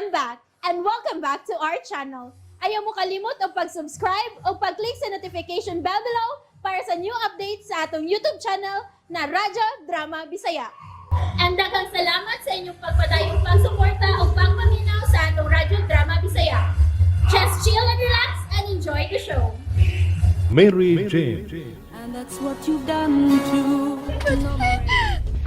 back and welcome back to our channel. Ayaw mo kalimot o pag-subscribe o pag-click sa notification bell below para sa new updates sa atong YouTube channel na Radyo Drama Bisaya. And daghang salamat sa inyong pagpadayong pagsuporta o pagpaminaw sa atong Radyo Drama Bisaya. Just chill and relax and enjoy the show. Mary Jane. And that's what you've done to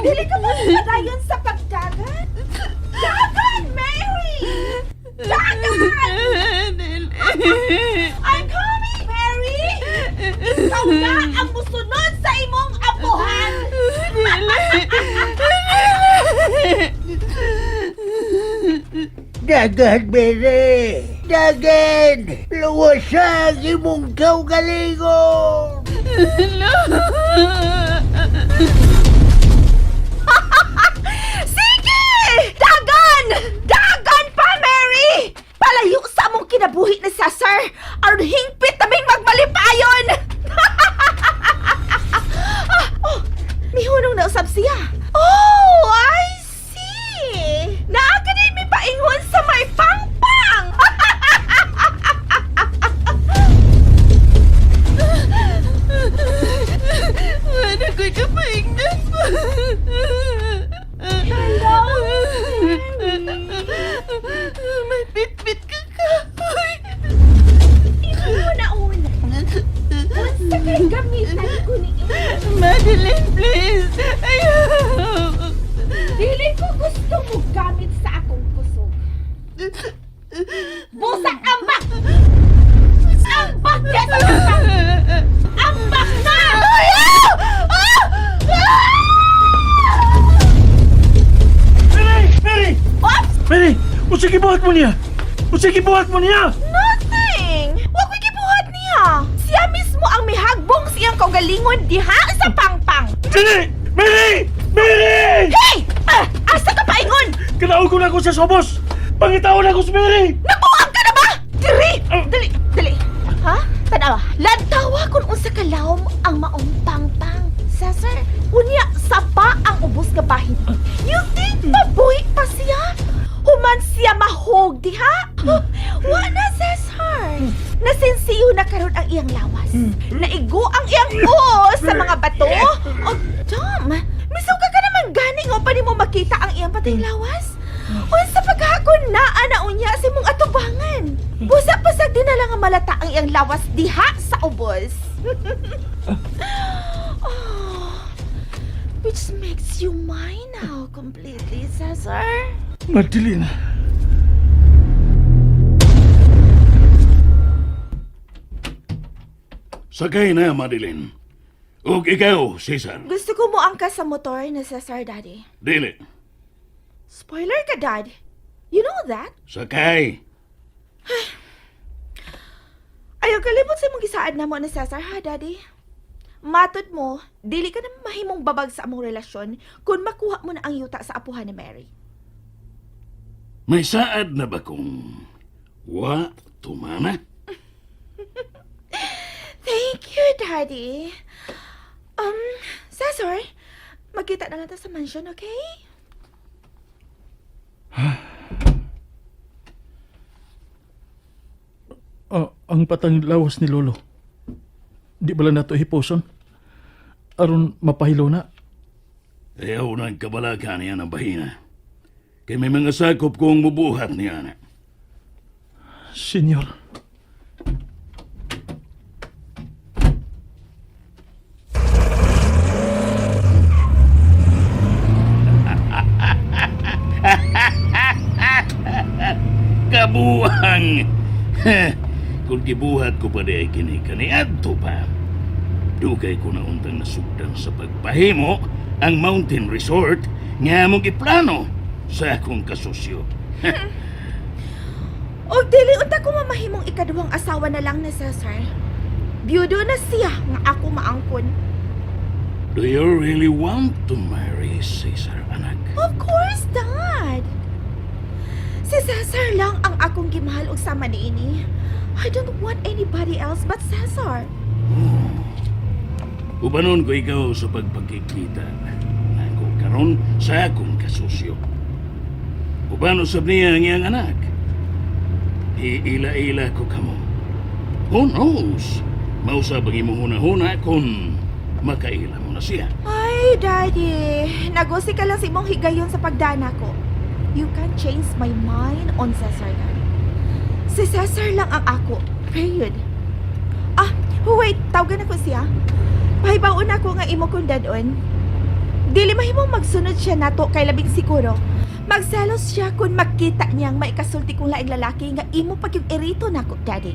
Dili ka mo padayon sa pagdagan? Dagan, Mary! Dagan! I'm coming, Mary! Ikaw na ang musunod sa imong apuhan! Dagan, Mary! Dagan! Luwasag imong kaugalingon! Sige! Dagan! Dagan pa, Mary! Palayo sa among kinabuhi na sa sir! Aron hingpit naming magbalipayon! Oh, mihunong na usab siya. Oh, I see! Naaga din may paingon sa may pangpang! Wala ko'y kapaingnan pa. Hello? May pit-pit ka kahoy. Una-una. Unsa kay gamitan ko ni Madeline, please. Ayaw. Dili ko gusto mo gamit sa akong kusog. Busak ambak! Ambak ya sa kusog! Ambak na! Ayaw! Mary! Oops! Mary! Unsa gibuhat mo niya? Unsa gibuhat mo niya? Nothing! Huwag ko gibuhat niya! Siya mismo ang mihagbong siyang kaugalingon diha sa pangpang! Dili! Mary! Mary! Hey! Asa ka paingon? Kanaog ko na ako sa sobos! Pangitawon ako sa Mary! Nabuang ka na ba? Diri! Dali! Dali! Ha? Tanawa, lantawa kung unsa kalawom ang maong pangpang. Cesar, unya saba ang ubos nga bahin. You think mabuhi pa siya? Human siya mahog diha? Wala, Cesar. Nasensiyo na karon ang iyang lawas. Naigo ang iyang buhos sa mga bato. O, Tom, misuga ka naman gani nga pa ni mo makita ang iyang patay lawas? Unsa paghakon na ana unya sa imong atubangan? Busa pasag din na lang ang malata ang iyang lawas diha sa ubos. Oh, which makes you mine now completely, Cesar. Madeline. Sakay na, Madeline. Ug ikaw, Cesar. Gusto ko mo angka sa motor na Cesar, Daddy. Dili. Spoiler ka, Dad. You know that? Sakay. Ayaw kalibot sa mong gisaad na mo na Cesar, ha, Daddy? Matod mo, dili ka na mahimong babag sa among relasyon kung makuha mo na ang yuta sa apuhan ni Mary. May saad na ba kung wa tumana? Thank you, Daddy. Cesar, magkita na lang tayo sa mansion, okay? Ang patang lawas ni Lolo. Di bala nato hiposon? Aron mapahilo na. Ayaw na kabalakan niya ng bahina. Kay may mga sakop kong mubuhat niya na. Senyor. Kabuang! Kung gibuhat ko pa di kini kaniadto pa. Dugay ko na untang nasugdan sa pagpahimo ang mountain resort nga mong iplano sa akong kasosyo. O dili unta ko mamahimong ikaduhang asawa na lang ni Cesar. Byudo na siya nga ako maangkon. Do you really want to marry Cesar, anak? Of course, Dad. Si Cesar lang ang akong gimahal og sama niini. I don't want anybody else but Cesar. Ubanon ko ikaw sa pagpagkikita. Ako karon sa akong kasusyo. Ubano sab niya ang iyang anak. Iila-ila ko kamo. Who knows? Mausa bang imo huna-huna kung makaila mo na siya. Ay, Daddy. Nagusi ka lang sa imong higayon sa pagdana ko. You can change my mind on Cesar na. Si Cesar lang ang ako. Period. Wait. Tawagan ako siya. Pahibaon ako nga imo kong dadon. Dili mahimong magsunod siya nato kay labing siguro. Magselos siya kung makita niyang maikasulti kong laing lalaki nga imo pag yung irito nako, Daddy.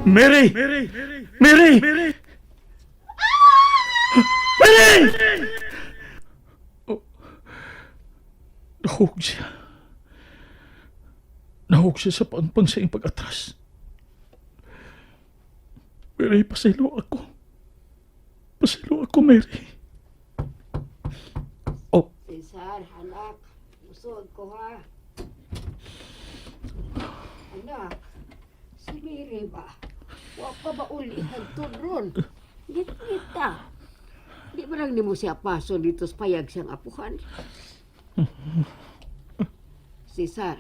Mary! Mary! Mary! Mary! Nahug siya. Nahug siya sa pangpang sa iyong pag-atras. Mary, pasilo ako. Pasilo ako, Mary. Oh, Cesar, anak, usod ko ha. Anak, si Miri ba? Wa pa ba uli hagtod ron? Git-gita. Di ba lang ni mo siya paso dito sa payag siyang apuhan? Cesar.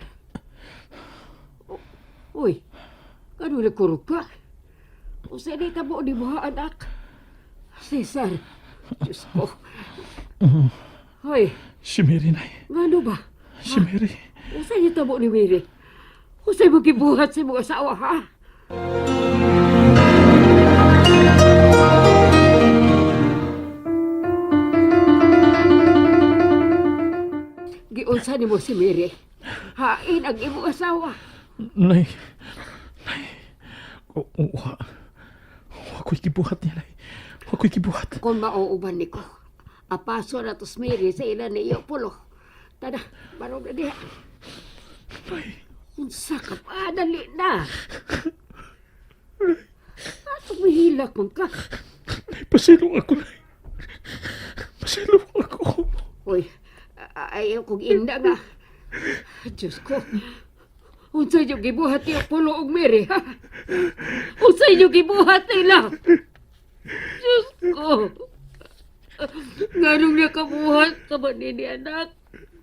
Uy, kanula kurog ka? O sa di tabo di mo ha, anak? Cesar, Diyos ko. Hoy, si Mary, Nay. ano ba? Si Mary. Usay niyo tabo ni Mary? Usay mo gibuhat sa mga asawa, ha? Giunsa ni mo si Mary? Hain ang imong asawa. Nay. Ako'y kibuhat niya, Nay. Ako'y kibuhat. Kung mauuban ni ko, apaso na tos Mary sa ilan ni iyo pulo. Tada, barong na diha. Unsa ka pa, dali na. Atong mahilak mong ka. Nay, pasilo ako, Nay. Pasilo ako. Uy, ayaw kong inda nga. Diyos ko. Unsa yung gibuhat niyo pulo og Mary, ha? Unsa yung gibuhat nila? Diyos ko. Nganong niya kabuhat ka ba ni anak?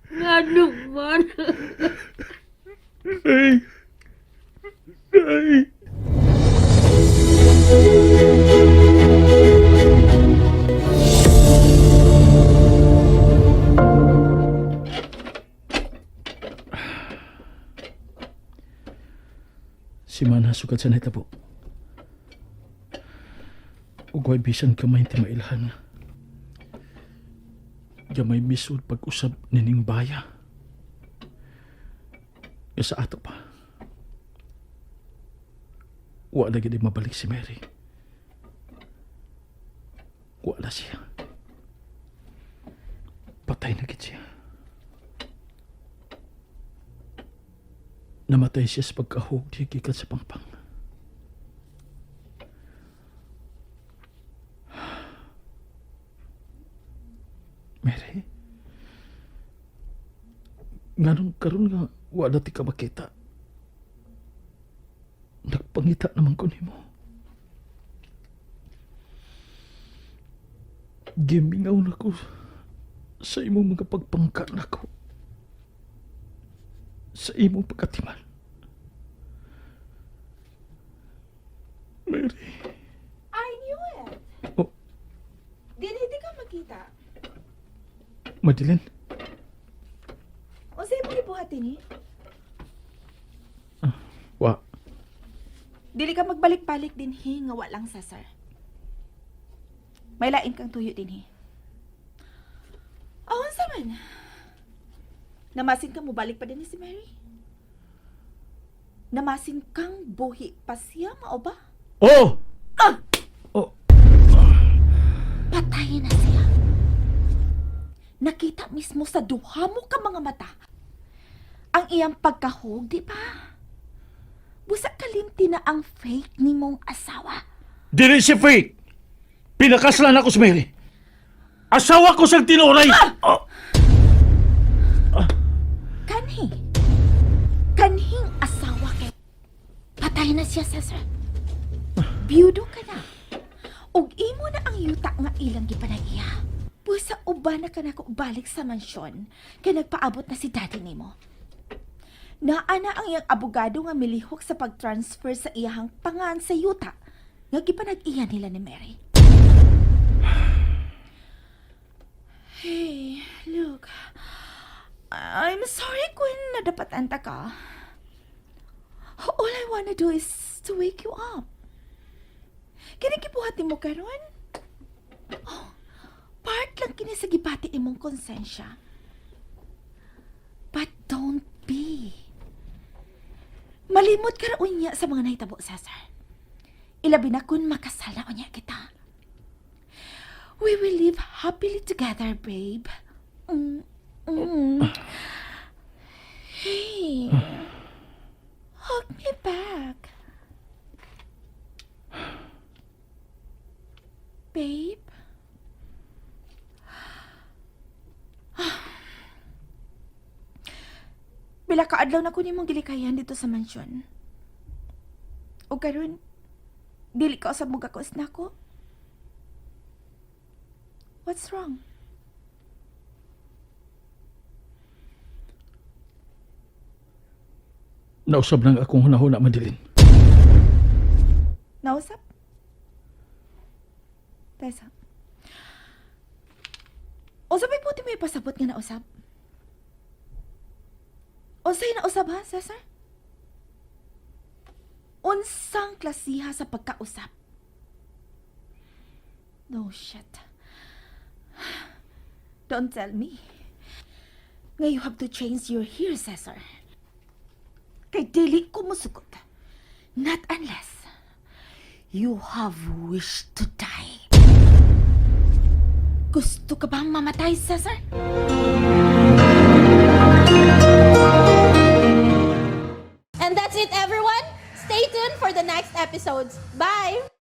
Nganong man? Nay. Nay. Si Mana sukat sa naitabo. Ugway bisan kamay ti mailhan. Gamay misud pag-usab nining baya. Ya sa ato pa. Wala gid mabalik si Mary. Wala siya. Patay na gid siya. Namatay siya sa pagkahog niya gikan sa pangpang. Mary? Nganong karon nga wala ti ka makita. Nagpangita naman ko nimo. Gimingaw na ko sa imong mga pagpangka na ko. Sa imong pagkatiman. Mary. I knew it. Oh, Hindi ka makita. Madeline? O sa'yo mo ibuhatin ni? Wa. Dili ka magbalik-balik din nga walang Cesar. May lain kang tuyo din Awan sa man. Namasin ka mo balik pa din ni si Mary? Namasin kang buhi pa siya, mao ba? Oh! Oh! Patayin na siya. Nakita mismo sa duha mo ka mga mata. Ang iyang pagkahog, di ba? Busak kalimti na ang fake ni mong asawa. Dili si fake! Pinakaslan ako si Mary. Asawa ko siyang tinuray! Kanhing asawa kay siya, Cesar. Biyudo ka na. Og imo na ang yuta nga ilang gipanag-iya. Busa uban na ka na ko balik sa mansyon kay nagpaabot na si daddy nimo. Naana ang iyang abogado nga milihok sa pag-transfer sa iyahang pangan sa yuta nga gipanag-iya nila ni Mary. Hey, look. I'm sorry kung nadapatan ta ka. All I wanna do is to wake you up. Kinikibuhat mo karon? Oh, part lang kini sa gibati imong konsensya. But don't be. Malimot ka raon niya sa mga nahitabo, Cesar. Ilabi na kung makasal na niya kita. We will live happily together, babe. Hey, hug me back. Babe? Bila kaadlaw na ko nimong gilikayan dito sa mansyon. O karon, dili ka sa mga kaos na ko. What's wrong? Nausab lang akong hunahuna, Madeline. Nausap? Tessa. Usap ay puti may pasabot nga nausap. Unsay nausap ha, Cesar? Unsang klasiha sa pagkausap? No shit. Don't tell me. Nga you have to change your hair, Cesar. Kay dili ko musugot. Not unless you have wished to die. Gusto ka bang mamatay, Cesar? And that's it, everyone. Stay tuned for the next episodes. Bye!